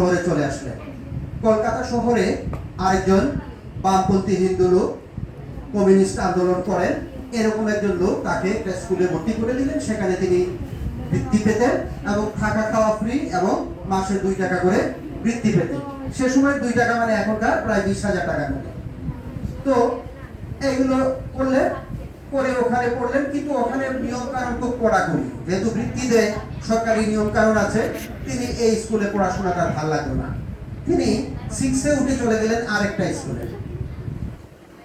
শহরে চলে আসলেন। কলকাতা শহরে আরেকজন বামপন্থী হিন্দু লোক কমিউনিস্ট আন্দোলন করেন, এরকম একজন লোক তাকে স্কুলে ভর্তি করে দিলেন। সেখানে তিনি বৃত্তি পেতেন এবং থাকা খাওয়া ফ্রি এবং মাসে 2 টাকা করে বৃত্তি পেতেন। সে সময় 2 টাকা মানে এখনকার প্রায় 20,000 টাকার মতো। তো এইগুলো করলেন, করে ওখানে পড়লেন, কিন্তু ওখানে নিয়ম কানুন খুব কড়াকড়ি, যেহেতু বৃত্তি দেয়, সরকারি নিয়ম কানুন আছে। তিনি এই স্কুলে পড়াশোনাটা ভালো লাগলো না, তিনি 6-এ উঠে চলে গেলেন আরেকটা স্কুলে।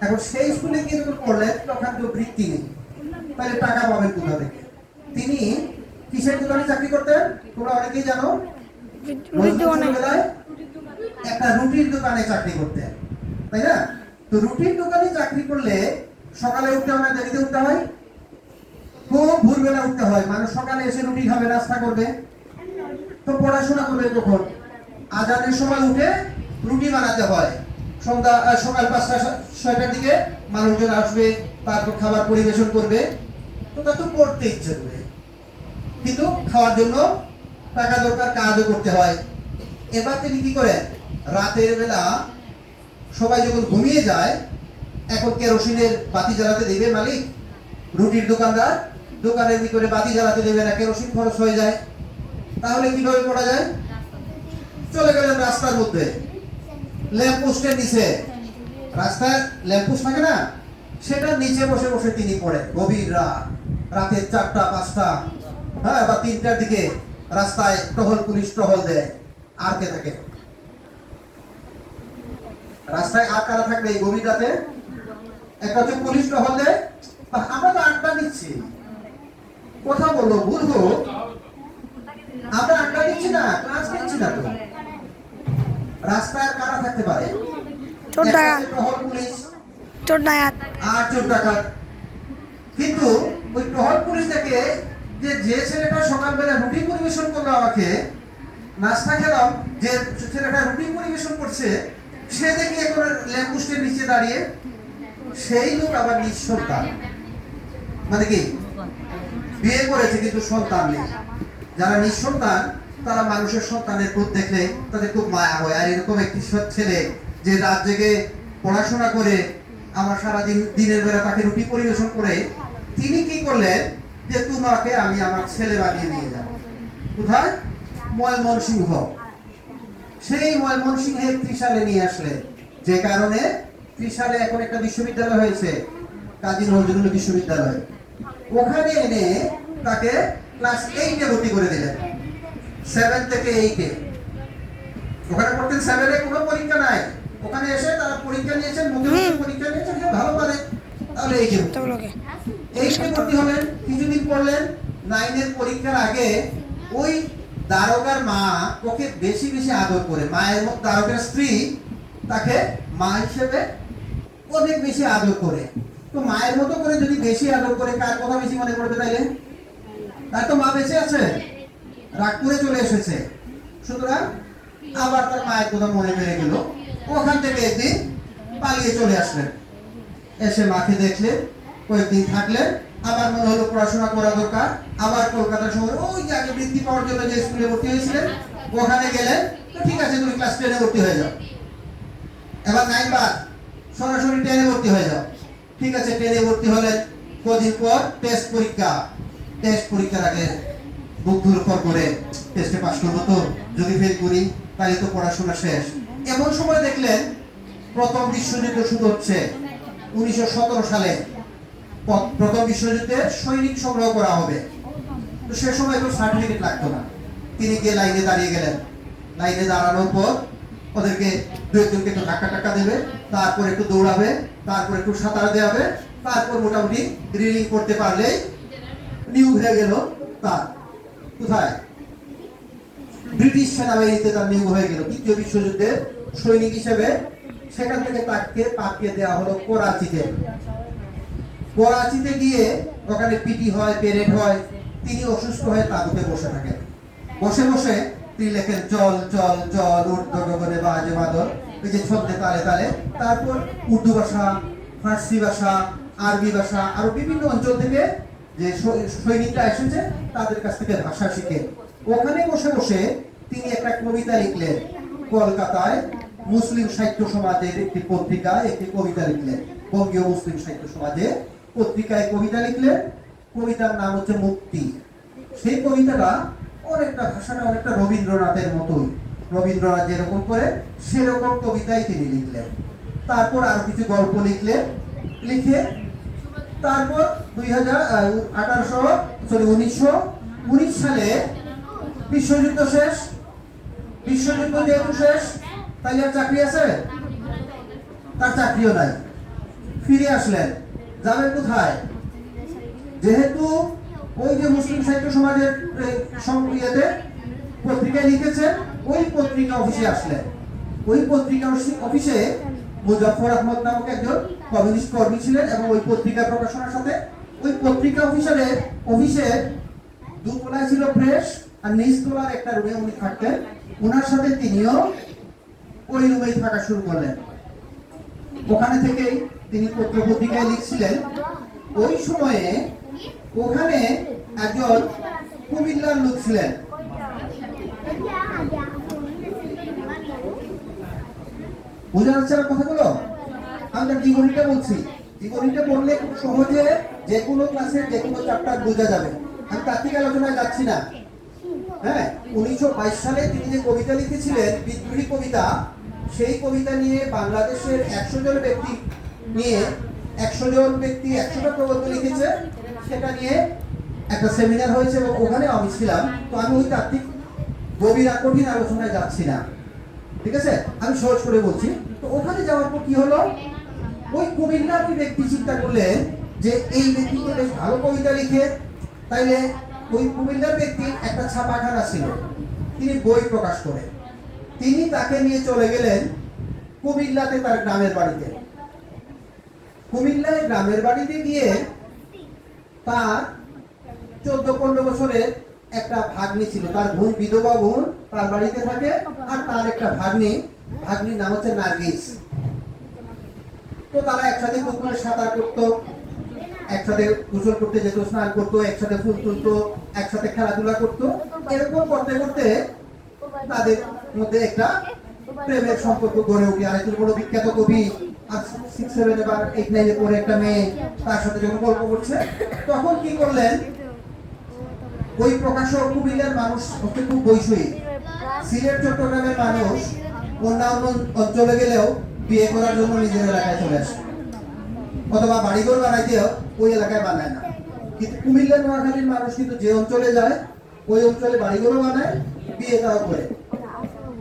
এখন সেই স্কুলে গিয়ে যখন পড়লেন তখন তো বৃত্তি নেই, তাহলে টাকা পাবেন কোথা থেকে? তিনি কিসের দোকানে চাকরি করতেন তোমরা অনেকেই জানো? একটা রুটির দোকানে চাকরি করতেন, তাই না? তো রুটির দোকানে চাকরি করলে সকালে উঠতে হয় না দেরিতে উঠতে হয়? খুব ভোরবেলা উঠতে হয়। মানুষ সকালে এসে রুটি খাবে, নাস্তা করবে, তো পড়াশোনা করবে কখন? আজানের সময় উঠে রুটি বানাতে হয়। সকাল 5টা-6টার দিকে মানুষজন আসবে, তারপর খাবার পরিবেশন করবে। তো তা তো পড়তে ইচ্ছে করে, কিন্তু খাওয়ার জন্য টাকা দরকার, কাজও করতে হয়। এবার তিনি কি করেন, রাতের বেলা সবাই যখন ঘুমিয়ে যায়, এখন কেরোসিনের বাতি জ্বালাতে দেবে মালিক, রুটির দোকানদার দোকানের ভিতরে বাতি জ্বালাতে দেবে না, কেরোসিন খরচ হয়ে যায়। তাহলে কিভাবে পড়া যায়? চলে গেলেন রাস্তার মধ্যে, ল্যাম্পপোস্টের নিচে, রাস্তায় ল্যাম্পপোস্ট থাকে না, সেটার নিচে বসে বসে তিনি পড়েন। গভীর রাতের 4টা-5টা, হ্যাঁ, বা 3টার দিকে রাস্তায় পুলিশ টহল দেয়। আর কে থাকে রাস্তায়? আর কারা থাকবে এই গভীর রাতে? একটা হচ্ছে পুলিশ টহল দেয়। আমরা তো আড্ডা দিচ্ছি, কথা বলবো, বুঝবো, আমরা আড্ডা দিচ্ছি না, ক্লাস নিচ্ছি না। তো রাস্তায় কারা থাকতে পারে? টহল পুলিশ আর চোর ডাকাত। কিন্তু ওই টহল পুলিশ দেখে যে ছেলেটা সকালবেলা রুটি পরিবেশন করলো, আমাকে নাস্তা খেলাম, যে ছেলেটা রুটি পরিবেশন করছে, সে দেখি এখন ল্যাম্পপোস্টের নিচে দাঁড়িয়ে। সেই লোক আবার নিঃসন্তান, মানে কি বিয়ে করেছে কিন্তু সন্তান নেই। যারা নিঃসন্তান তারা মানুষের সন্তানের দুধ দেখলে তাদের খুব মায়া হয়। আর এরকম একটি ছেলে যে রাত জেগে পড়াশোনা করে, আমার সারাদিন দিনের বেলা তাকে রুটি পরিবেশন করে, তিনি কি করলেন যে তোমাকে আমি আমার ছেলে বানিয়ে নিয়ে যাব। কোথায়? ময়মনসিংহ। সেই ময়মনসিংহে ত্রিশালে নিয়ে আসলেন, যে কারণে ত্রিশালে এখন একটা বিশ্ববিদ্যালয় হয়েছে, কাজী নজরুল বিশ্ববিদ্যালয়। ওখানে এনে তাকে ক্লাস 8-এ ভর্তি করে দিলেন। 7 থেকে 8-এ ওখানে পড়তেন। 7-এ কোনো পরীক্ষা নাই, ওখানে এসে তারা পরীক্ষা নিয়েছেন, মুখে পরীক্ষা নিয়েছেন, ভালো পারে তাহলে 8-এ ভর্তি হলেন। কিছুদিন পড়লেন। 9-এর পরীক্ষার আগে ওই দারোগার মা ওকে বেশি বেশি আদর করে, মায়ের মতো, দারোগার স্ত্রী তাকে মা হিসেবে অনেক বেশি আদর করে। তো মায়ের মতো করে যদি বেশি আদর করে, কার কথা বেশি মনে পড়বে তাইলে? তার তো মা বেঁচে আছে, রাগ করে চলে এসেছে, সুতরাং আবার তার মায়ের কথা মনে পড়ে গেল। ওখান থেকে একদিন পালিয়ে চলে আসলেন। এসে মাকে দেখলেন, কয়েকদিন থাকলেন, আবার মনে হলো পড়াশোনা করা দরকার। আবার কলকাতা শহরে ওই যে আগে বৃত্তি পাওয়ার জন্য যে স্কুলে ভর্তি হয়েছিলেন ওখানে গেলেন। তো ঠিক আছে, তুমি ক্লাস 10-এ ভর্তি হয়ে যাও, এবার 9 বাদ, সরাসরি 10-এ ভর্তি হয়ে যাও। ঠিক আছে, 10-এ ভর্তি হলেন। কদিন পর টেস্ট পরীক্ষার আগে বুক ধুরফর করে টেস্টে পাস করবো, তো যদি ফেল করি তাহলে তো পড়াশোনা শেষ। এমন সময় দেখলেন প্রথম বিশ্বযুদ্ধ শুরু হচ্ছে 1917 সালে। প্রথম বিশ্বযুদ্ধে সৈনিক সংগ্রহ করা হবে। তো সে সময় তো সার্টিফিকেট লাগতো না। তিনি গিয়ে লাইনে দাঁড়িয়ে গেলেন। লাইনে দাঁড়ানোর পর ওদেরকে 2-1জনকে একটু ধাক্কা দেবে, তারপর একটু দৌড়াবে, তারপর একটু সাঁতার দেওয়াবে, তারপর মোটামুটি রিডিং করতে পারলেই নিয়োগ হয়ে গেল তার। কোথায়? ব্রিটিশ সেনাবাহিনীতে তার নিয়োগ হয়ে গেল দ্বিতীয় বিশ্বযুদ্ধের সৈনিক হিসেবে। সেখান থেকে তাকে পাঠিয়ে দেওয়া হলো করাচিতে। করাচিতে গিয়ে ওখানে পিটি হয়, প্যারেড হয়। তিনি অসুস্থ হয়ে তাঁবুতে বসে থাকেন। বসে বসে তিনি লেখেন জল জল জল ঊর্ধ্ব গগনে বাজে বাদল, এই যে ছন্দে তালে তালে। তারপর উর্দু ভাষা, ফার্সি ভাষা, আরবি ভাষা, আরো বিভিন্ন অঞ্চল থেকে যে সৈনিকরা এসেছে তাদের কাছ থেকে ভাষা শিখে ওখানে বসে বসে তিনি একটা কবিতা লিখলেন। কলকাতায় মুসলিম সাহিত্য সমাজের একটি পত্রিকায় একটি কবিতা লিখলেন। বঙ্গীয় মুসলিম সাহিত্য সমাজে পত্রিকায় কবিতা লিখলেন। কবিতার নাম হচ্ছে মুক্তি। সেই কবিতাটা অনেকটা, ভাষাটা অনেকটা রবীন্দ্রনাথের মতোই। রবীন্দ্রনাথ যেরকম করে সেরকম কবিতাই তিনি লিখলেন। তারপর আরো কিছু গল্প লিখলেন। লিখে তারপর 1919 সালে বিশ্বযুদ্ধ শেষ। বিশ্বযুদ্ধ যেহেতু শেষ, তাই আর চাকরি আছে? তার চাকরিও নাই। ফিরে আসলেন। যাবেন কোথায়? যেহেতু ওই যে মুসলিম সাহিত্য সমাজের ইয়েতে পত্রিকায় লিখেছেন, ওই পত্রিকা অফিসে আসলেন। ওই পত্রিকা অফিসে মুজাফফর আহমদ নামক একজন কমিউনিস্ট কর্মী ছিলেন এবং ওই পত্রিকা প্রকাশনার সাথে ওই পত্রিকা অফিসে দুতলায় ছিল প্রেস আর নিচতলার একটা রুমে উনি থাকতেন। ওনার সাথে তিনিও ওই রুমেই থাকা শুরু করলেন। ওখানে থেকেই তিনি পত্র পত্রিকায় লিখছিলেন। ওই সময়ে ওখানে একজন কুমিল্লার লোক ছিলেন। বোঝা যাচ্ছে না কথাগুলো? আমি তার জীবনীটা বলছি। জীবনীটা বললে খুব সহজে যে কোনো ক্লাসের যে কোনো চ্যাপ্টার বোঝা যাবে। আমি তাত্ত্বিক আলোচনায় যাচ্ছি না। হ্যাঁ, 1922 সালে তিনি যে কবিতা লিখেছিলেন, বিদ্রোহী কবিতা, সেই কবিতা নিয়ে বাংলাদেশের 100 জন ব্যক্তি নিয়ে 100টা প্রবন্ধ লিখেছে। সেটা নিয়ে একটা সেমিনার হয়েছে এবং ওখানে আমি ছিলাম। তো আমি ওই তাত্ত্বিক গভীর কঠিন আলোচনায় যাচ্ছি না, ঠিক আছে? আমি সহজ করে বলছি। তো ওখানে যাওয়ার পর কি হলো, ওই কুমিল্লার ব্যক্তি চিন্তা করলেন যে এই ব্যক্তি তো বেশ ভালো কবিতা লিখে, তাইলে ওই কুমিল্লার ব্যক্তির একটা ছাপাখানা ছিল, তিনি বই প্রকাশ করেন। তিনি তাকে নিয়ে চলে গেলেন কুমিল্লাতে, তার গ্রামের বাড়িতে। কুমিল্লায় গ্রামের বাড়িতে গিয়ে তার 14-15 বছরের একটা ভাগ্নি ছিল। তার বোন, বিধবা বোন তার বাড়িতে থাকে, আর তার একটা ভাগ্নির নাম হচ্ছে নার্গিস। তো তারা একসাথে পুকুরে সাঁতার করতো, একসাথে গোসল করতে যেত, স্নান করতো, একসাথে ফুল তুলতো, একসাথে খেলাধুলা করতো। এরকম করতে করতে তাদের মধ্যে একটা প্রেমের সম্পর্ক গড়ে ওঠে। আর একজন বড় বিখ্যাত কবি, আর 6, 7 বা 8, 9 পরে একটা মেয়ে তার সাথে যখন গল্প করছে, তখন কি করলেন, ওই প্রকাশক কুমিল্লার মানুষ হচ্ছে খুব বৈষয়িক। সিলেট চট্টগ্রামের মানুষ অন্যান্য অঞ্চলে গেলেও বিয়ে করার জন্য নিজের এলাকায় চলে আসে, অথবা বাড়িঘর বানাইতেও ওই এলাকায় বানায় না। কিন্তু কুমিল্লা নোয়াখালীর মানুষ কিন্তু যে অঞ্চলে যায় ওই অঞ্চলে বাড়িঘরও বানায়, বিয়েটাও করে।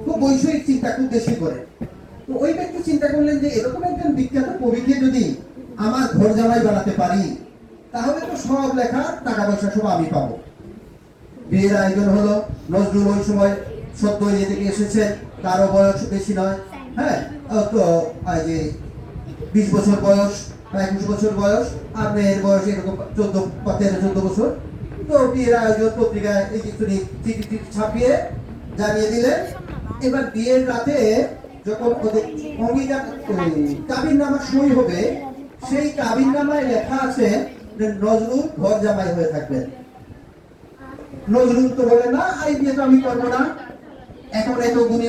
খুব বৈষয়িক চিন্তা খুব বেশি করে। তো ওই ব্যক্তি চিন্তা করলেন যে এরকম একজন বিখ্যাত কবিকে যদি আমার ঘর জামাই বানাতে পারি, তাহলে তো সব লেখা টাকা পয়সা সব আমি পাবো। বিয়ের আয়োজন হলো। নজরুল ওই সময় সদ্য ইয়ে থেকে এসেছেন, তারও বয়স বেশি নয়। হ্যাঁ, তো যে 20 বছর বয়স বা 21 বছর বয়স, আর মেয়ের বয়স এরকম 14 বছর। তো বিয়ের আয়োজন পত্রিকায় এই চিঠি ছাপিয়ে জানিয়ে দিলেন। এবার বিয়ের রাতে যখন ওদের কাবিন নামা সই হবে, সেই কাবিন নামায় লেখা আছে যে নজরুল ঘর জামাই হয়ে থাকবেন। নজরুল তো বলে না, এই বিয়ে তো আমি করবো না। এখন এত গুণী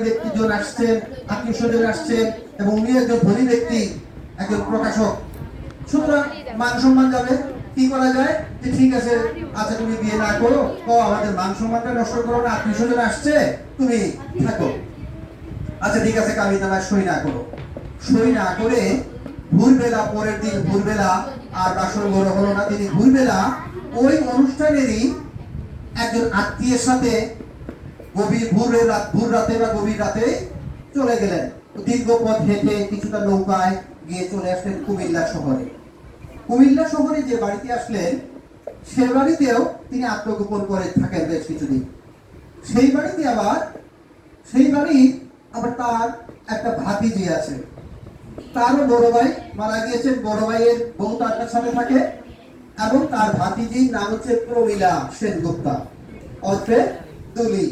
ব্যক্তিজন আসছেন, আত্মীয় স্বজন আসছেন, এবং উনি একজন ধনী ব্যক্তি, একজন প্রকাশক, সুতরাং মান সম্মান যাবে। কি করা যায়, যে ঠিক আছে, আচ্ছা তুমি বিয়ে না করো, তো আমাদের মান সম্মানটা নষ্ট করো না, আত্মীয় স্বজন আসছে, তুমি থাকো। আচ্ছা ঠিক আছে, কাবিন নামায় সই না করো। সই না করে ভোরবেলা, পরের দিন ভোরবেলা আর বাসর ঘর হলো না, তিনি ভোরবেলা ওই অনুষ্ঠানেরই একজন আত্মীয়ের সাথে ভোর রাতে বা গভীর রাতে চলে গেলেন। দীর্ঘ পথ হেঁটে কিছুটা নৌকায় গিয়ে চলে আসলেন কুমিল্লা শহরে। কুমিল্লা শহরে যে বাড়িতে আসলেন, সে বাড়িতেও তিনি আত্মগোপন করে থাকেন বেশ কিছুদিন। সেই বাড়ি আবার তার একটা ভাতিজি আছে। তারও বড় ভাই মারা গিয়েছেন, বড় ভাইয়ের বউ তার সাথে থাকে, এবং তার ভাতিজির নাম হচ্ছে প্রমীলা সেনগুপ্তা, অর্থে দুলি।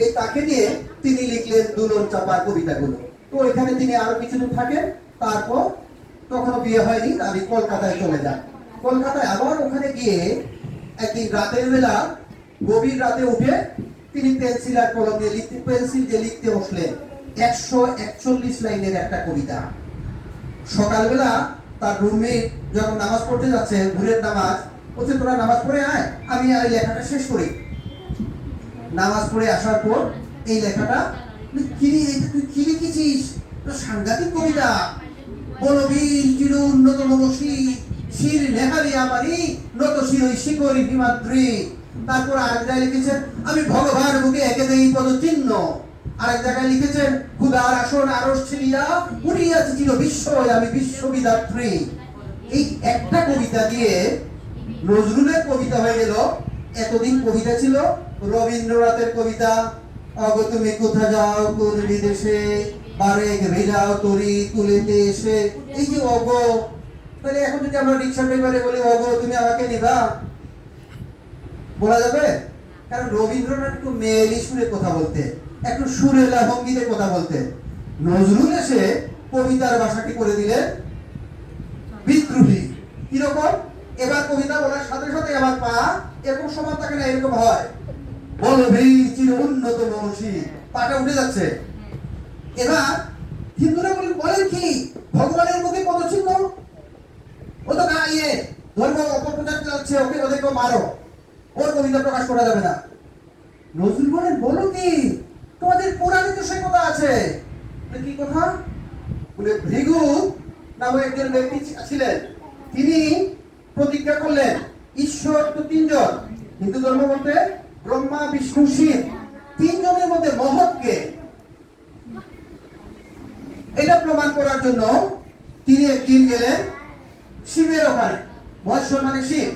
এই তাকে নিয়ে তিনি লিখলেন দুলন চাপার কবিতাগুলো। তো এখানে তিনি আরো কিছুদিন থাকেন, তারপর তখনও বিয়ে হয়নি, আমি কলকাতায় চলে যান। কলকাতায় আবার ওখানে গিয়ে একদিন রাতের বেলা, গভীর রাতে উঠে তিনি পেন্সিল আর কলম দিয়ে লিখতে বসলেন 141 লাইনের একটা কবিতা। সকালবেলা তার রুমমেট যখন নামাজ পড়তে যাচ্ছে, ভোরের নামাজ, বলছে তোরা নামাজ পড়ে আয়, আমি এই লেখাটা শেষ করি। নামাজ পড়ে আসার পর এই লেখাটা, তুই কি লিখেছিস? তো সাংঘাতিক কবিতা, বলবীর চির উন্নত মমসী শির নেহারি আমারি নত শির শিকরি হিমাদ্রি। তারপর আরেক জায়গায় লিখেছেন আমি ভগবান মুখে একে দেই পদচিহ্ন। আরেক জায়গায় লিখেছেন খুদার আসন আরশ ছিলিয়া উড়িয়াছি চির বিস্ময় আমি বিশ্ববিদাত্রী। এই একটা কবিতা দিয়ে নজরুলের কবিতা হয়ে গেল। এতদিন কবিতা ছিল রবীন্দ্রনাথের কবিতা, অগো তুমি কোথা যাও কোন বিদেশে, বারেক ভেজাও তরি কুলেতে এসে। এই যে অগো, তাহলে এখন যদি আমরা রিক্সা ড্রাইভারে বলি অগো তুমি আমাকে নিবা, বলা যাবে? কারণ রবীন্দ্রনাথ একটু মেয়েলি সুরে কথা বলতে, একটু সুরেলা ভঙ্গিতে কথা বলতে। নজরুল এসে কবিতার ভাষাটি করে দিলেন বিদ্রোহী। কিরকম? এবার কবিতা বলার সাথে সাথে আমার পা এরকম সমান থাকে না, এরকম হয়, বলবীর চির উন্নত মমসী, পাটা উঠে যাচ্ছে। এবার হিন্দুরা বলেন কি ভগবানের মুখে পদচিহ্ন, ও তো না ইয়ে ধর্ম অপপ্রচার চালাচ্ছে, ওকে ওদেরকে মারো, ওর কবিতা প্রকাশ করা যাবে না। নজরুল বলেন বলো কি, তোমাদের পুরাণে তো সে কথা আছে। কি কথা? বলে ভৃগু নামে একজন ব্যক্তি ছিলেন, তিনি প্রতিজ্ঞা করলেন ঈশ্বর তো তিনজন, হিন্দু ধর্ম মতে ব্রহ্মা বিষ্ণু শিব, তিনজনের মধ্যে মহৎকে। এটা প্রমাণ করার জন্য তিনি একদিন গেলেন শিবের ওখানে। মহেশ্বর মানে শিব,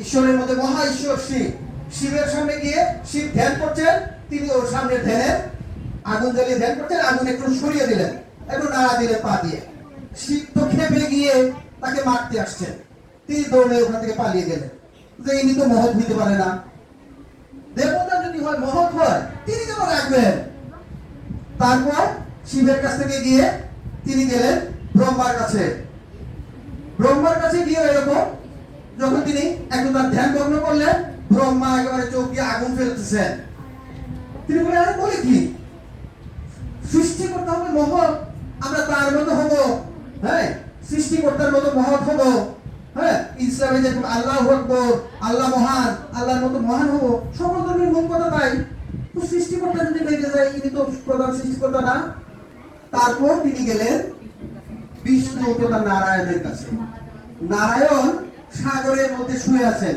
ঈশ্বরের মধ্যে মহা ঈশ্বর শিব। শিবের সামনে গিয়ে শিব ধ্যান করছেন, তিনি ওর সামনে ধ্যানে আগুন জ্বালিয়ে ধ্যান করছেন, আগুন একটু সরিয়ে দিলেন, একটু নাড়া দিলেন পা দিয়ে। শিব তো খেপে গিয়ে তাকে মারতে আসছেন, তিনি দৌড়ে ওখান থেকে পালিয়ে গেলেন, যে ইনি তো মহৎ হইতে পারে না, দেবতা যদি হয় মহৎ হয় তিনি কেন রাখবেন। তারপর শিবের কাছ থেকে গিয়ে তিনি গেলেন ব্রহ্মার কাছে। ব্রহ্মার কাছে গিয়ে এরকম যখন তিনি একটু তার ধ্যান ভগ্ন করলেন, ব্রহ্মা একেবারে চোখ দিয়ে আগুন ফেলতেছেন। তিনি বলে আরে বলে কি, সৃষ্টি করতে হবে মহৎ, আমরা তার মতো হব, হ্যাঁ সৃষ্টিকর্তার মতো মহৎ হব, হ্যাঁ ইসলামে যেরকম আল্লাহু আকবার, আল্লাহ মহান, আল্লাহর মতো মহান হব, সকল ধর্মের মূল কথা তাই। তো সৃষ্টিকর্তা যদি বেঁচে যায়, ইনি তো প্রধান সৃষ্টিকর্তা না। তারপর তিনি গেলেন বিষ্ণু তথা নারায়ণের কাছে। নারায়ণ সাগরের মধ্যে শুয়ে আছেন।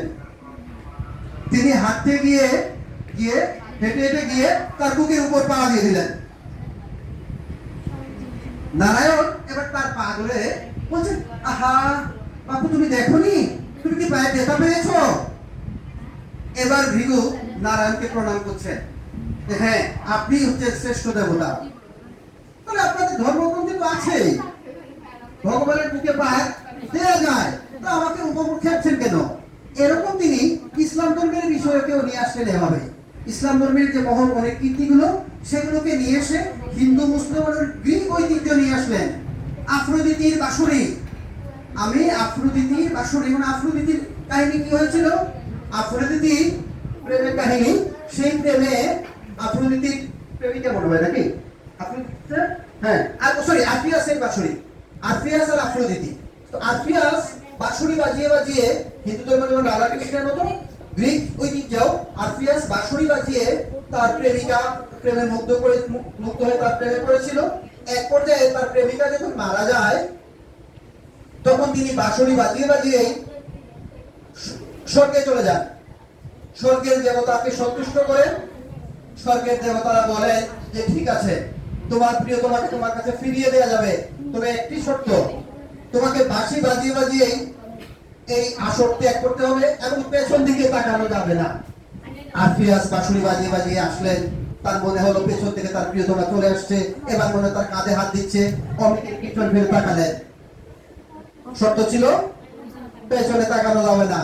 তিনি হাঁটতে গিয়ে গিয়ে হেঁটে হেঁটে গিয়ে তার বুকের উপর পা দিয়ে দিলেন। নারায়ণ এবার তার পা ধরে বলছেন আহা বাপু তুমি দেখোনি, তুমি কি পায়ে ব্যথা পেয়েছো? এবার ভৃগু নারায়ণকে প্রণাম করছেন, হ্যাঁ আপনি হচ্ছেন শ্রেষ্ঠ দেবতা। তাহলে আপনাদের ধর্মগ্রন্থে তো আছে ভগবানের বুকে পায়ে দেয়া যায়, তো আমাকে উপমুখ খেপছেন কেন? এরকম তিনি ইসলাম ধর্মের বিষয়কেও নিয়ে আসলেন এভাবে। ইসলাম ধর্মের যে মহৎ অনেক কীর্তিগুলো সেগুলোকে নিয়ে এসে হিন্দু মুসলিম গ্রিক ঐতিহ্য নিয়ে আসলেন। আফ্রোদিতির বাঁশুরি, আমি আফ্রোদিতির বাঁশুরি, মানে আফ্রোদিতির কাহিনী কি হয়েছিল? আফ্রোদিতি প্রেমের কাহিনী, সেই প্রেমে আফ্রোদিতির প্রেমিকা মনে হয় নাকি হ্যাঁ সরি আফ্রিয়াসের বাঁশুরি, আফ্রিয়াস আর আফ্রোদিতি। তো আফ্রিয়াস বাঁশুরি বাজিয়ে বাজিয়ে হিন্দু ধর্ম যেমন রাধা কৃষ্ণের মতো গ্রিক ঐতিহ্যেও আফ্রিয়াস বাঁশুরি বাজিয়ে তার প্রেমিকা প্রেমে মুগ্ধ হয়ে তার প্রেমে পড়েছিল। এক পর্যায়ে তার প্রেমিকা যখন মারা যায় তখন তিনি বাঁশুরি বাজিয়ে বাজিয়ে স্বর্গে চলে যান। স্বর্গের দেবতাকে সন্তুষ্ট করেন। স্বর্গের দেবতারা বলেন যে ঠিক আছে, তোমার প্রিয় তোমাকে তোমার কাছে ফিরিয়ে দেওয়া যাবে, তবে একটি শর্ত, তোমাকে বাঁশি বাজিয়ে বাজিয়ে এই আসর ত্যাগ করতে হবে এবং পেছন দিকে তাকানো যাবে না। আফ্রিয়াস বাঁশুরি বাজিয়ে বাজিয়ে আসলেন, তার মনে হলো পেছন থেকে তার প্রিয়তমা চলে আসছে, এবার মনে তার কাঁধে হাত দিচ্ছে, অমিতের পিছন ফেলে তাকালেন। শর্ত ছিল পেছনে তাকানো যাবে না,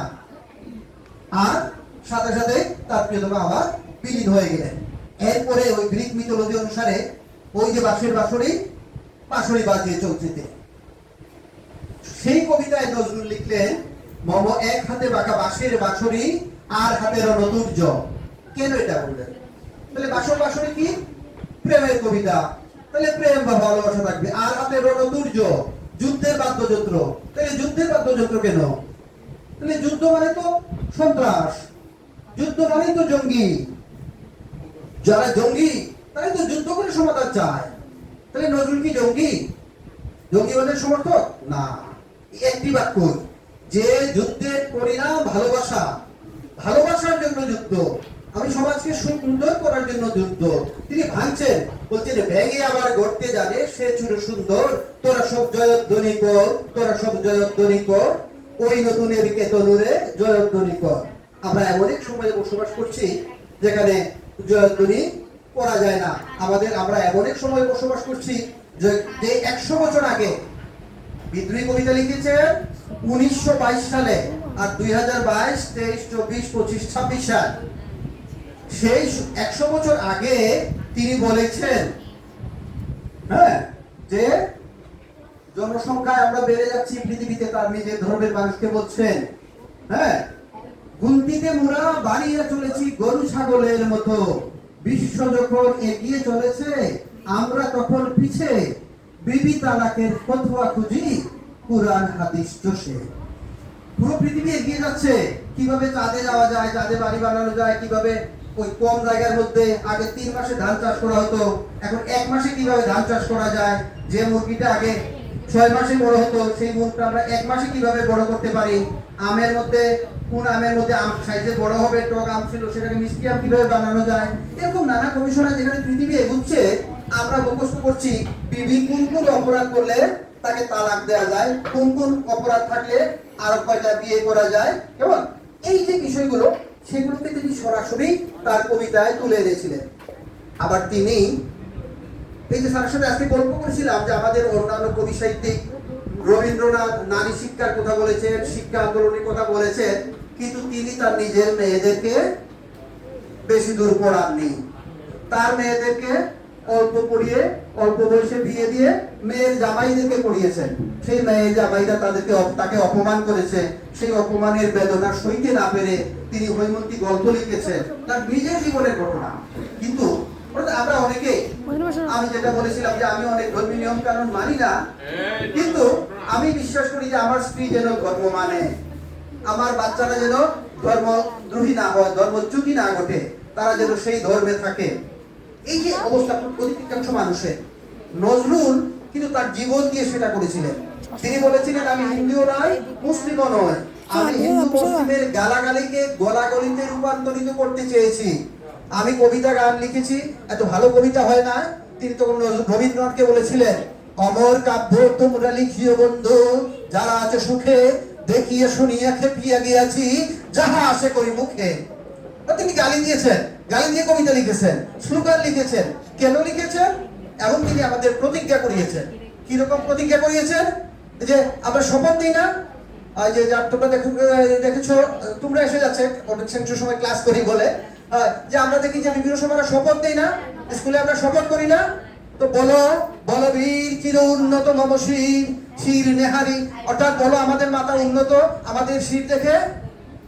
আর সাথে সাথে তার প্রিয়তমা আবার বিলীন হয়ে গেলেন। এরপরে ওই গ্রিক মিথোলজি অনুসারে ওই যে বাঁশির বাঁশুরি বাজিয়ে চলছে। সেই কবিতায় নজরুল লিখলেন মম এক হাতে বাঁকা বাঁশের বাঁশুরি আর হাতের নতুর্য, কেন এটা বললেন? তাহলে বাসর বাসরে কি প্রেমের কবিতা, তাহলে প্রেম বা ভালোবাসা থাকবে। আর হাতে রণদুর্য, যুদ্ধের বাদ্যযন্ত্র, তাহলে যুদ্ধের বাদ্যযন্ত্র কেন? তাহলে যুদ্ধ মানে তো সন্ত্রাস, যুদ্ধ মানে তো জঙ্গি, যারা জঙ্গি তারা তো যুদ্ধ করে সমাধান চায়। তাহলে নজরুল কি জঙ্গি, জঙ্গিবাদের সমর্থক না? একটি বাক্য, যে যুদ্ধের পরিণাম ভালোবাসা, ভালোবাসার জন্য যুদ্ধ, আমি সমাজকে সুন্দর করার জন্য যুদ্ধ। তিনি ভাঙছেন, বলছেন ব্যাঙে আবার গড়তে জানে সে ছিল সুন্দর, তোরা সব জয়ধ্বনি কর, তোরা সব জয়ধ্বনি কর, ওই নতুনের কেতনুরে জয়ধ্বনি কর। আমরা এমন এক সময়ে বসবাস করছি যেখানে জয়ধ্বনি করা যায় না। আমরা এমন এক সময় বসবাস করছি যে 100 বছর আগে বিদ্রোহী কবিতা লিখেছেন 1922 সালে, আর 2022, 23, 24, 25, 26 সাল। সেই 100 বছর আগে তিনি বলেছেন, হ্যাঁ, যে জনসংখ্যায় আমরা বেড়ে যাচ্ছি পৃথিবীতে, তার নিজের ধর্মের মানুষকে বলছেন, হ্যাঁ, গুনতিতে মোরা বাড়িয়ে চলেছি গরু ছাগলের মতো, বিশ্ব যখন এগিয়ে চলেছে আমরা তখন পিছে, বিবি তালাকের ফতোয়া খুঁজি কুরআন হাদিস চষে। পুরো পৃথিবী এগিয়ে যাচ্ছে, কিভাবে চাঁদে যাওয়া যায়, চাঁদে বাড়ি বানানো যায়, কিভাবে ওই কম জায়গার মধ্যে আগে 3 মাসে ধান চাষ করা হতো, এখন 1 মাসে কিভাবে ধান চাষ করা যায়, যে মুরগিটা আগে 6 মাসে বড় হতো সেই মুরগিটা আমরা 1 মাসে কিভাবে বড় করতে পারি, আমের মধ্যে কোন আমের মধ্যে আম সাইজে বড় হবে, টক আম ছিল সেটাকে মিষ্টি আম কিভাবে বানানো যায়, এরকম নানা কমিশনে যেখানে পৃথিবী এগুচ্ছে আমরা মুখস্থ করছি বিবি কোন কোন অপরাধ করলে তাকে তালাক দেওয়া যায়, কোন কোন অপরাধ থাকলে আরো কয়টা বিয়ে করা যায়, কেমন এই যে বিষয়গুলো সেগুলোকে তিনি সরাসরি তার কবিতায় তুলে এনেছিলেন। আবার তিনি এই যে স্যারের সাথে আজকে গল্প করেছিলাম যে আমাদের অন্যান্য কবি সাহিত্যিক রবীন্দ্রনাথ নারী শিক্ষার কথা বলেছেন, শিক্ষা আন্দোলনের কথা বলেছেন, কিন্তু তিনি তার নিজের মেয়েদেরকে বেশি দূর পড়াননি। তার মেয়েদেরকে অল্প পড়িয়ে অল্প বয়সে বিয়ে দিয়ে মেয়ের জামাইদেরকে পড়িয়েছেন। সেই মেয়ের জামাইরা তাকে অপমান করেছে, সেই অপমানের বেদনা সইতে না পেরে তিনি হৈমন্তী গল্প লিখেছেন, তার নিজের জীবনের ঘটনা। কিন্তু আমরা অনেকে, আমি যেটা বলেছিলাম যে আমি অনেক ধর্মীয় নিয়ম কানুন মানি না, কিন্তু আমি বিশ্বাস করি যে আমার স্ত্রী যেন ধর্ম মানে, আমার বাচ্চারা যেন ধর্মদ্রোহী না হয়, ধর্মচ্যুতি না ঘটে, তারা যেন সেই ধর্মে থাকে। এই যে অবস্থা অধিকাংশ মানুষের, নজরুল কিন্তু তার জীবন দিয়ে সেটা করেছিলেন। তিনি বলেছিলেন আমি হিন্দুও নয়, মুসলিমও নয়, আমি হিন্দু মুসলিমের গালাগালিকে গলাগলিতে রূপান্তরিত করতে চেয়েছি। আমি কবিতা গান লিখেছি, এত ভালো কবিতা হয় না। তিনি তখন রবীন্দ্রনাথকে বলেছিলেন অমর কাব্য তোমরা লিখিও বন্ধু, যারা আছে সুখে দেখিয়ে শুনিয়া খেপিয়া গিয়াছি যাহা আসে করি মুখে। তিনি গালি দিয়েছেন, গালি দিয়ে কবিতা লিখেছেন, স্লোগান লিখেছেন। কেন লিখেছেন? এবং তিনি আমাদের প্রতিজ্ঞা করিয়েছেন। কিরকম প্রতিজ্ঞা করিয়েছেন? যে আমরা শপথ দিই না, যে তোমরা দেখেছো, তোমরা এসে যাচ্ছে অনেক সময় ক্লাস করি বলে, যে আমরা দেখি যে বিভিন্ন সময় শপথ দেই না, স্কুলে আমরা শপথ করি না, তো বলো বলো বীর চির উন্নত মম শির, শির নেহারি, অর্থাৎ বলো আমাদের মাথা উন্নত, আমাদের শির দেখে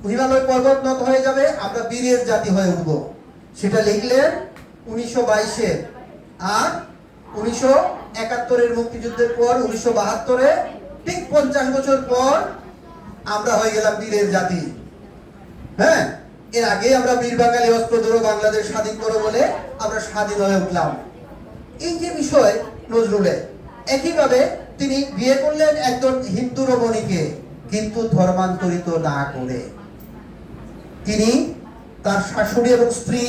হিমালয় পর্বত নত হয়ে যাবে, আমরা বীরের জাতি হয়ে উঠবো। সেটা লিখলেন 1922-এ। আর 1971-এর মুক্তিযুদ্ধের পর 1972-এ ঠিক 50 বছর পর আমরা হয়ে গেলাম বীরের জাতি। হ্যাঁ, এর আগে আমরা বীর বাঙালি অস্ত্র ধরো বাংলাদেশ স্বাধীন করো বলে আমরা স্বাধীন হয়ে উঠলাম। এই যে বিষয় নজরুলের, একইভাবে তিনি বিয়ে করলেন একজন হিন্দু রমণীকে, কিন্তু ধর্মান্তরিত না করে। তিনি তার শাশুড়ি এবং স্ত্রী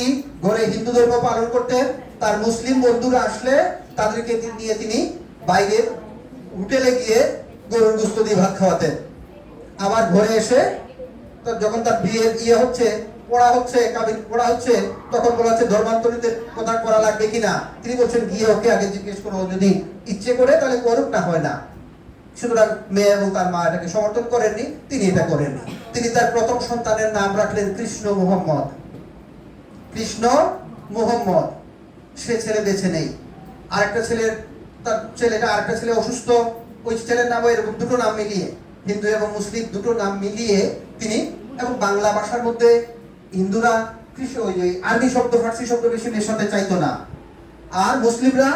ঘরে হিন্দু ধর্ম পালন করতেন, তার মুসলিম বন্ধুরা আসলে তাদেরকে নিয়ে তিনি বাইরের হোটেলে গিয়ে গরুর গোশত দিয়ে ভাত খাওয়াতেন। আবার ঘরে এসে যখন তার বিয়ে হচ্ছে, পড়া হচ্ছে, তখন বলা হচ্ছে ধর্মান্তরিতের কথা করা লাগবে কিনা। তিনি বলছেন গিয়ে ওকে আগে জিজ্ঞেস করো, যদি ইচ্ছে করে তাহলে করুক, না হয় না। সুতরাং মেয়ে এবং তার মা এটাকে সমর্থন করেননি, তিনি এটা করেননি। তিনি তার প্রথম সন্তানের নাম রাখলেন কৃষ্ণ মোহাম্মদ। কৃষ্ণ মোহাম্মদ, সে ছেলে বেঁচে নেই। আরেকটা ছেলে অসুস্থ, ওই ছেলের নাম এরকম দুটো নাম মিলিয়ে, হিন্দু এবং মুসলিম দুটো নাম মিলিয়ে তিনি, এবং বাংলা ভাষার মধ্যে হিন্দুরা ওই যে আরবি শব্দ ফার্সি শব্দ বেশি মেশাতে চাইতো না, আর মুসলিমরা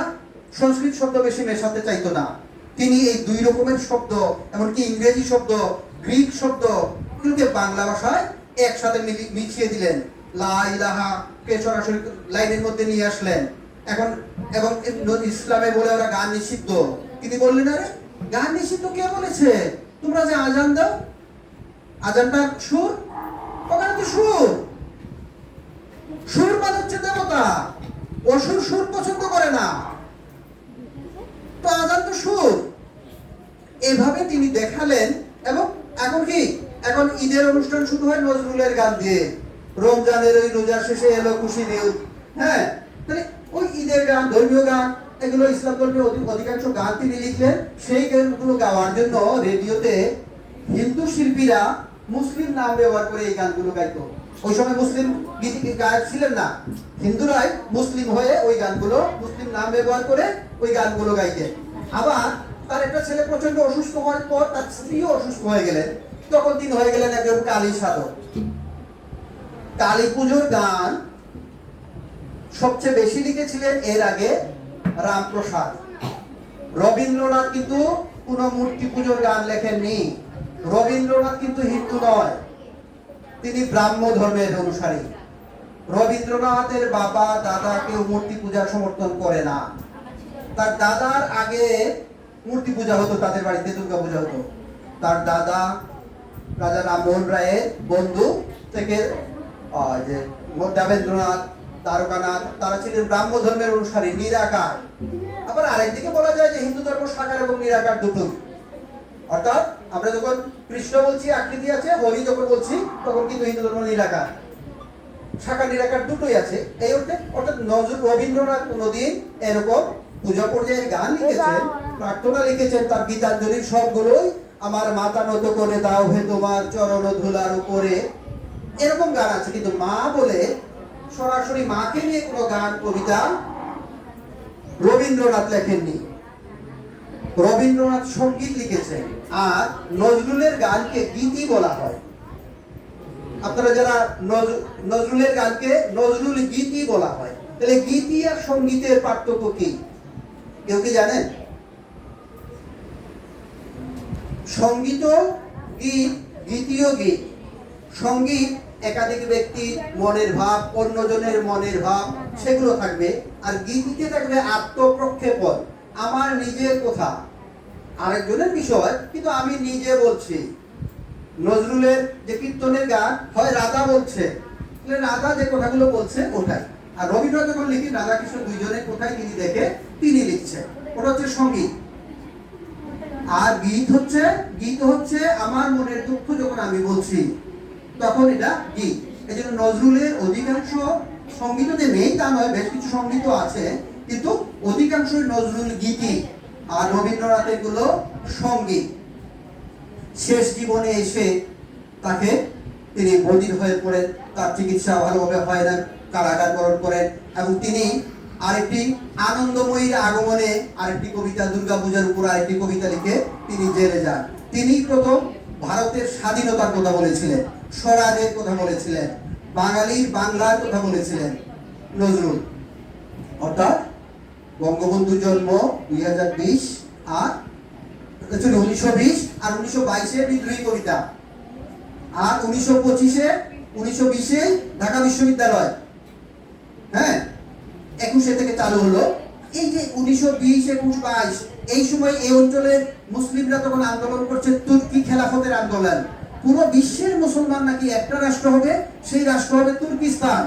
সংস্কৃত শব্দ বেশি মেশাতে চাইতো না। তিনি এই দুই রকমের শব্দ, এমনকি ইংরেজি শব্দ, গ্রিক শব্দ এগুলোকে বাংলা ভাষায় একসাথে মিশিয়ে দিলেন। লা ইলাহা কে সরাসরি লাইনের মধ্যে নিয়ে আসলেন। এখন এবং ইসলামে বলে ওরা গান নিষিদ্ধ, তিনি বললেন আরে গান নিষিদ্ধ কে বলেছে? তোমরা যে আজান দাও, আজানটা সুর, ওখানে তো সুর, সুর মানে হচ্ছে দেবতা, অসুর সুর পছন্দ করে না, তো আজান তো সুর। এভাবে তিনি দেখালেন। এবং এখন কি, এখন ঈদের অনুষ্ঠান শুরু হয় নজরুলের গান দিয়ে, রমজানের ওই রোজার শেষে এলো খুশি দিন, হ্যাঁ, তাহলে ওই ঈদের গান, ধর্মীয় গান, এগুলো ইসলাম ধর্মীয় অধিকাংশ গান তিনি লিখলেন। সেই গানগুলো গাওয়ার জন্য রেডিওতে হিন্দু শিল্পীরা মুসলিম নাম ব্যবহার করে এই গানগুলো গাইতো। ওই সময় মুসলিম গায়ক ছিলেন না, হিন্দুরাই মুসলিম হয়ে ওই গানগুলো, মুসলিম নাম ব্যবহার করে ওই গানগুলো গাইতেন। আবার তার একটা ছেলে প্রচন্ড অসুস্থ হওয়ার পর তার স্ত্রীও অসুস্থ হয়ে গেলেন, তখন তিনি হয়ে গেলেন একজন কালী সাধক। কালী পুজোর গান সবচেয়ে বেশি লিখেছিলেন এর আগে রামপ্রসাদ। রবীন্দ্রনাথ কিন্তু কোন মূর্তি পুজোর গান লেখেননি। রবীন্দ্রনাথ কিন্তু হিন্দু নয়, তিনি ব্রাহ্ম ধর্মের অনুসারী। রবীন্দ্রনাথের বাবা দাদা কেউ মূর্তি পূজার সমর্থন করে না। তার দাদার আগে মূর্তি পূজা হতো, তাদের বাড়িতে দুর্গা পূজা হতো। তার দাদা রাজা রামমোহন রায়ের বন্ধু থেকে যে দেবেন্দ্রনাথ, দ্বারকানাথ, তারা ছিলেন ব্রাহ্ম ধর্মের অনুসারী, নিরাকার। আবার আরেকদিকে বলা যায় যে হিন্দু ধর্ম সাকার এবং নিরাকার দুটোই। অর্থাৎ আমরা যখন কৃষ্ণ বলছি আকৃতি আছে, হরি যখন বলছি তখন কিন্তু হিন্দু ধর্ম নিরাকার, সাকার নিরাকার দুটোই আছে। এই অর্থে অর্থাৎ রবীন্দ্রনাথ কোনদিন এরকম পূজা পর্যায়ের গান লিখেছেন, প্রার্থনা লিখেছেন, তার গীতাঞ্জলির সবগুলোই আমার মাথা নত করে দাও হে তোমার চরণ ধুলার উপরে, এরকম গান আছে। কিন্তু মা বলে সরাসরি মাকে নিয়ে কোনো গান কবিতা রবীন্দ্রনাথ লেখেননি। রবীন্দ্রনাথ সঙ্গীত লিখেছেন, আর নজরুলের গানকে গীতি বলা হয়। আপনারা যারা নজরুলের গানকে নজরুল গীতি বলা হয়, তাহলে গীতি আর সঙ্গীতের পার্থক্য কি কেউ কি জানেন? সঙ্গীত গীত, গীতিও গীত। সঙ্গীত একাধিক ব্যক্তির মনের ভাব, অন্যজনের মনের ভাব, সেগুলো থাকবে। আর গীতিতে থাকবে আত্মপ্রক্ষেপণ, আমার নিজের কথা, আরেকজনের বিষয় কিন্তু আমি নিজে বলছি। নজরুলের যে কীর্তনের গান হয় রাধা বলছে, রাধা যে কথাগুলো বলছে ওটাই। আর রবীন্দ্রনাথ যখন লিখি রাধা কৃষ্ণ দুইজনের কোথায় তিনি দেখে তিনি লিখছেন, ওটা হচ্ছে সঙ্গীত। আর গীত হচ্ছে আমার মনের দুঃখ যখন আমি বলছি তখন এটা গীত। এই জন্য নজরুলের অধিকাংশ সঙ্গীত যে নেই তা নয়, বেশ কিছু সঙ্গীত আছে, কিন্তু অধিকাংশই নজরুল গীতি, আর রবীন্দ্রনাথের গুলো সঙ্গীত। শেষ জীবনে এসে তাকে তিনি বধির হয়ে পড়েন, তার চিকিৎসা ভালোভাবে হয় না, কারাগার বরণ করেন, এবং তিনি আরেকটি আনন্দময়ীর আগমনে আরেকটি কবিতা, দুর্গা পূজার উপর আরেকটি কবিতা লিখে তিনি জেলে যান। তিনি প্রথম ভারতের স্বাধীনতার কথা বলেছিলেন, স্বরাজের কথা বলেছিলেন, বাঙালির বাংলার কথা বলেছিলেন নজরুল। অর্থাৎ বঙ্গবন্ধুর জন্ম 2020 আর 1920 আর 1922 বিদ্রোহী কবিতা, আর 1920 ঢাকা বিশ্ববিদ্যালয়, হ্যাঁ 21 থেকে চালু হলো। এই যে 1920, 21, 22 এই সময় এই অঞ্চলের মুসলিমরা তখন আন্দোলন করছে, তুর্কি খেলাফতের আন্দোলন। পুরো বিশ্বের মুসলমান নাকি একটা রাষ্ট্র হবে, সেই রাষ্ট্র হবে তুর্কিস্তান,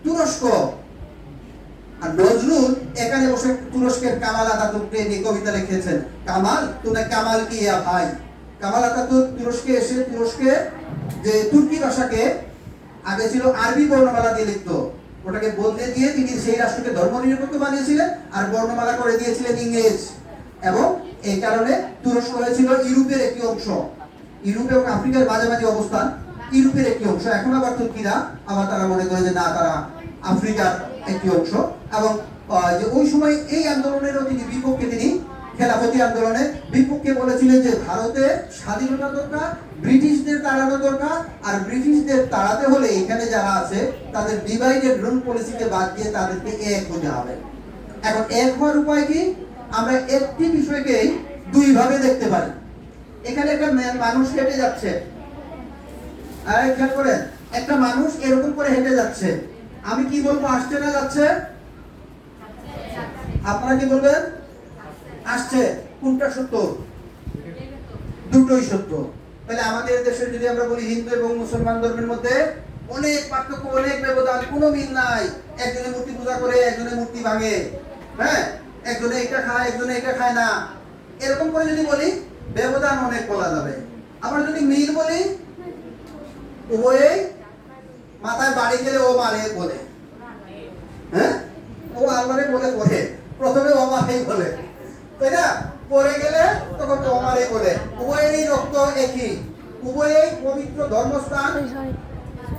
তুরস্ক। আর নজরুল এখানে বসে তুরস্কের কামাল আতাতুর্ককে নিয়ে কবিতা লিখেছেন। কামাল তুনে কামাল কিয়া ভাই। কামাল আতাতুর্ক তুরস্কে এসে তুরস্কে যে তুর্কি ভাষাকে আগে ছিল আরবি বর্ণমালা দিয়ে লিখতো, ওটাকে বদলে দিয়ে তিনি সেই রাষ্ট্রকে ধর্মনিরপেক্ষ বানিয়েছিলেন আর বর্ণমালা করে দিয়েছিলেন ইংরেজ। এবং এই কারণে তুরস্ক হয়েছিল ইউরোপের একটি অংশ, ইউরোপ এবং আফ্রিকার মাঝামাঝি অবস্থান, ইউরোপের একটি অংশ। এখন আবার তুর্কিরা আবার তারা মনে করে যে না, তারা আফ্রিকার একটি অংশ। এবং ওই সময় এই আন্দোলনেরও তিনি বিপক্ষে তিনি খেলাফতি আন্দোলনে বিপক্ষে বলেছিলেন যে ভারতে স্বাধীনতা দরকার, ব্রিটিশদের তাড়ানো দরকার, আর ব্রিটিশদের তাড়াতে হলে এখানে যারা আছে তাদের ডিভাইডেড রুল পলিসিতে বাদ দিয়ে তাদেরকে এক হতে হবে। এখন এক হওয়ার উপায় কি? আমরা একটি বিষয়কেই দুই ভাবে দেখতে পারি। এখানে একটা মানুষ হেঁটে যাচ্ছে, আর খেয়াল করেন একটা মানুষ এরকম করে হেঁটে যাচ্ছে, আমি কি বলবো? আসছে না যাচ্ছে? আপনারা কি বলবেন? আসছে। কোনটা সত্য? দুটোই সত্য। তাহলে আমাদের দেশে যদি আমরা বলি হিন্দু এবং মুসলমান ধর্মের মধ্যে অনেক পার্থক্য, অনেক ব্যবধান, কোনো মিল নাই। একজনে মূর্তি পূজা করে, একজনে মূর্তি ভাঙে, হ্যাঁ, একজনে এটা খায়, একজনে এটা খায় না। এরকম করে যদি বলি ব্যবধান অনেক বলা যাবে। আমরা যদি মিল বলি, উভয়ে মাথায় বাড়ি গেলে ও মারে বলে, হ্যাঁ, ও আল্লাহরে বলে পড়ে, প্রথমে ও মারেই বলে, তাই না? পরে গেলে তখন ও মারে বলে। উভয়েরই রক্ত একই, উভয়েই পবিত্র ধর্মস্থান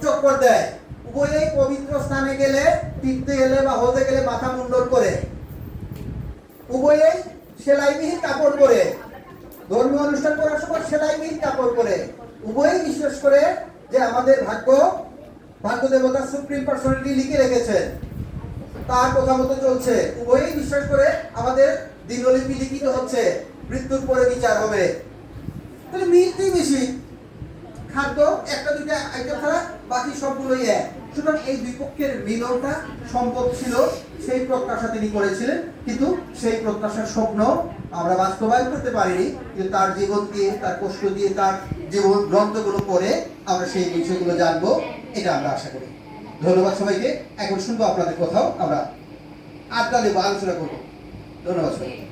চক্কর দেয়, উভয়েই পবিত্র স্থানে গেলে, তীর্থে গেলে বা হজে গেলে মাথা মুন্ডন করে, উভয়েই সেলাইবিহীন কাপড় পরে, ধর্মীয় অনুষ্ঠান করার সময় সেলাইবিহীন কাপড় পরে, উভয়ই বিশ্বাস করে যে আমাদের ভাগ্য দেবতা সুপ্রিম পার্সোনালিটি লিখে রেখেছেন, তার কথা মতো চলছে। উভয়ই বিশ্বাস করে আমাদের দিনলিপি লিখিত হচ্ছে, মৃত্যুর পরে বিচার হবে। তাহলে মিলটি বেশি, খাদ্য একটা দুইটা আইটেম ছাড়া বাকি সবগুলোই এক। সুতরাং এই দুই পক্ষের মিলনটা সম্ভব ছিল, সেই প্রত্যাশা তিনি করেছিলেন, কিন্তু সেই প্রত্যাশার স্বপ্ন আমরা বাস্তবায়ন করতে পারিনি। কিন্তু তার জীবন দিয়ে, তার কষ্ট দিয়ে, তার জীবন গ্রন্থগুলো পড়ে আমরা সেই বিষয়গুলো জানবো, এটা আমরা আশা করি। ধন্যবাদ সবাইকে। এখন শুনবো আপনাদের কোথাও আমরা আড্ডা দেবো, আলোচনা করবো। ধন্যবাদ সবাইকে।